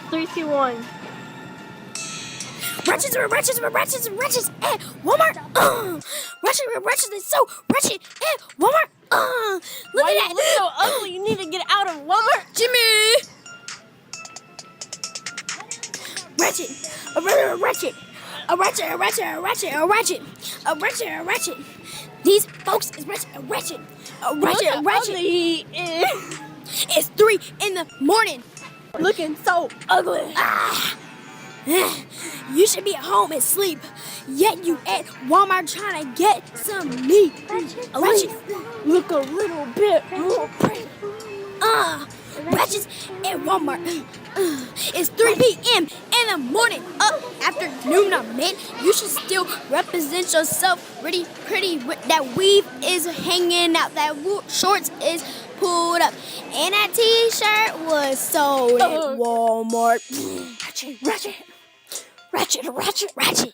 3, 2, 1. Ratchets at Walmart. Ratchet is so ratchet at Walmart. Look Why at you that. look so ugly? You need to get out of Walmart. Jimmy. Ratchet. A ratchet. These folks is ratchet. Look how ugly he is. It's 3 in the morning. Looking so ugly. You should be at home and sleep. Yet you at Walmart trying to get some meat. Ratchet. Look a little bit more pretty. Ratchets at Walmart. It's 3 p.m. in the morning. Afternoon, man. You should still represent yourself pretty. That weave is hanging out. That shorts is pulled up. And that t-shirt was sold at Walmart. Ratchet.